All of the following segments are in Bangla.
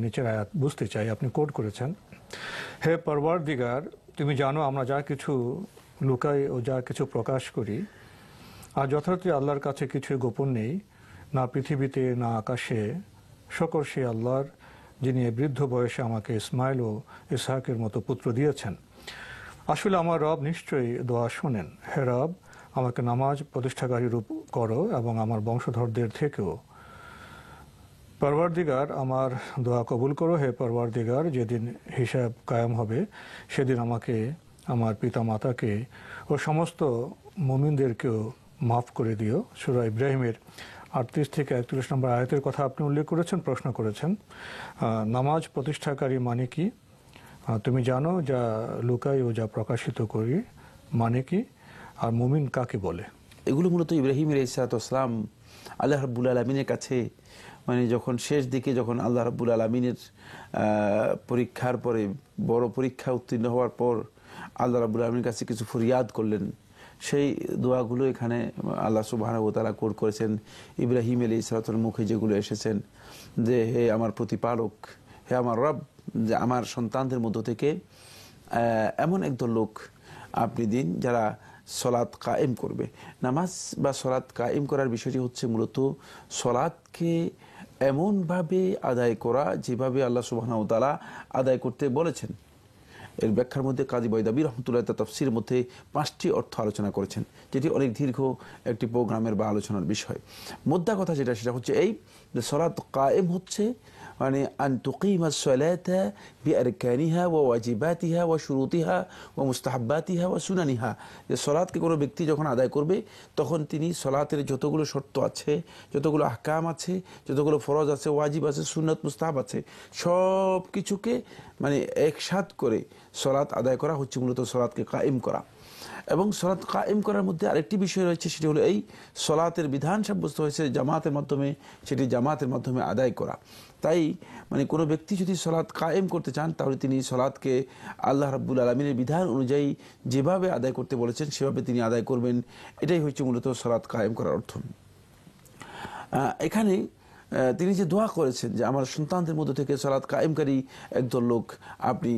নিচের আয়াত বুঝতে চাই। আপনি কোট করেছেন, হে পরওয়ারদিগার, তুমি জানো আমরা যা কিছু লুকাই ও যা কিছু প্রকাশ করি, আর যথার্থই আল্লাহর কাছে কিছুই গোপন নেই, না পৃথিবীতে না আকাশে, সকল সেই আল্লাহর, যিনি এই বৃদ্ধ বয়সে আমাকে ইসমাইল ও ইসহাকের মতো পুত্র দিয়েছেন। আসলে আমার রব নিশ্চয়ই দোয়া শোনেন। হে রব, আমাকে নামাজ প্রতিষ্ঠাকারী রূপ করো এবং আমার বংশধরদের থেকেও। পরওয়ারদিগার, আমার দোয়া কবুল করো। হে পরওয়ারদিগার, যেদিন হিসাব কায়েম হবে সেদিন আমাকে, আমার পিতা মাতাকে ও সমস্ত মুমিনদেরকেও মাফ করে দিও। সূরা ইব্রাহিমের 38 থেকে 41 নম্বর আয়াতের কথা আপনি উল্লেখ করেছেন, প্রশ্ন করেছেন নামাজ প্রতিষ্ঠাকারী মানে কি? তুমি জানো যা লুকাই ও যা প্রকাশিত করি মানে কি, আর মুমিন কাকে বলে? এগুলো মূলত ইব্রাহিম আলাইহিসসালাম আল্লাহ রাব্বুল আলামিনের কাছে, মানে যখন শেষ দিকে যখন আল্লাহ রাব্বুল আলামিনের পরীক্ষার পরে, বড় পরীক্ষা উত্তীর্ণ হওয়ার পর আল্লাহ রাব্বুল আলামিনের কাছে কিছু ফরিয়াদ করলেন, সেই দোয়াগুলো এখানে আল্লাহ সুবহানাহু ওয়া তাআলা কোট করেছেন। ইব্রাহিম আলাইহিসসালামের মুখে যেগুলো এসেছেন যে, হে আমার প্রতিপালক, হে আমার রব, যে আমার সন্তানদের মধ্য থেকে এমন একদল লোক আপনি দিন যারা সলাৎ কায়েম করবে। নামাজ বা সলাৎ কায়েম করার বিষয়টি হচ্ছে মূলত সলাৎকে এমনভাবে আদায় করা যেভাবে আল্লাহ সুবহানাহু ওয়া তাআলা আদায় করতে বলেছেন। এর ব্যাখ্যার মধ্যে কাজী বৈদাবী রহমতুল্লাহ তাফসীরের মধ্যে 5টি অর্থ আলোচনা করেছেন, যেটি অনেক দীর্ঘ একটি প্রোগ্রামের বা আলোচনার বিষয়। মোদ্দা কথা যেটা, সেটা হচ্ছে এই যে সলাৎ কায়েম হচ্ছে মানে আন তুকিমাস সালাতা বিআরকানিহা ওয়া ওয়াজিবাতিহা ওয়া শুরুতিহা ওয়া মুস্তাহাব্বাতিহা ওয়া সুনানিহা। যে সলাৎকে কোনো ব্যক্তি যখন আদায় করবে তখন তিনি সলাতের যতগুলো শর্ত আছে, যতগুলো আহকাম আছে, যতগুলো ফরজ আছে, ওয়াজিব আছে, সুন্নাত, মুস্তাহাব আছে, সব কিছুকে মানে একসাথ করে সলাৎ আদায় করা হচ্ছে মূলত সলাৎকে কায়েম করা। এবং সলাৎ কায়েম করার মধ্যে আরেকটি বিষয় রয়েছে, সেটি হলো এই সলাতের বিধান সাব্যস্ত হয়েছে জামাতের মাধ্যমে, সেটি জামাতের মাধ্যমে আদায় করা। তাই মানে কোনো ব্যক্তি যদি সলাৎ কায়েম করতে চান তাহলে তিনি সলাৎকে আল্লাহ রাব্বুল আলামিনের বিধান অনুযায়ী যেভাবে আদায় করতে বলেছেন সেভাবে তিনি আদায় করবেন। এটাই হচ্ছে মূলত সলাৎ কায়েম করার অর্থ। এখানে তিনি যে দোয়া করেছেন যে আমার সন্তানদের মধ্য থেকে সলাৎ কায়েমকারী একদল লোক আপনি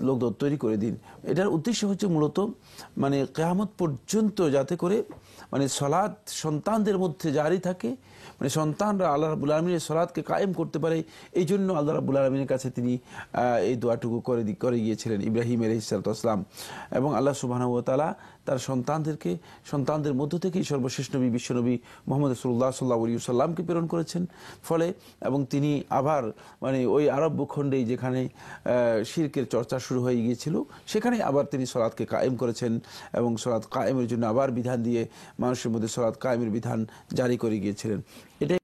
লোকদল তৈরি করে দিন, এটার উদ্দেশ্য হচ্ছে মূলত মানে কিয়ামত পর্যন্ত যাতে করে মানে সলাৎ সন্তানদের মধ্যে জারি থাকে, মানে সন্তানরা আল্লাহ রাব্বুল আলামিনের সলাৎকে কায়েম করতে পারে। এই জন্য আল্লাহ রাব্বুল আলামিনের কাছে তিনি এই দোয়াটুকু করে গিয়েছিলেন ইব্রাহিম আলাইহিসসালাম। এবং আল্লাহ সুবহানাহু ওয়া তাআলা তার সন্তানদের মধ্য থেকেই সর্বশেষ নবী বিশ্বনবী মুহাম্মদ রাসূলুল্লাহ সাল্লাল্লাহু আলাইহি ওয়াসাল্লামকে প্রেরণ করেছেন। ফলে এবং তিনি আবার মানে ওই আরব ভূখণ্ডেই যেখানে শিরকের চর্চা শুরু হয়ে গিয়েছিল সেখানে আবার তিনি সলাৎকে কায়েম করেছেন এবং সলাৎ কায়েমের জন্য আবার বিধান দিয়ে মানুষের মধ্যে সলাৎ কায়েমের বিধান জারি করে গিয়েছিলেন। এটাই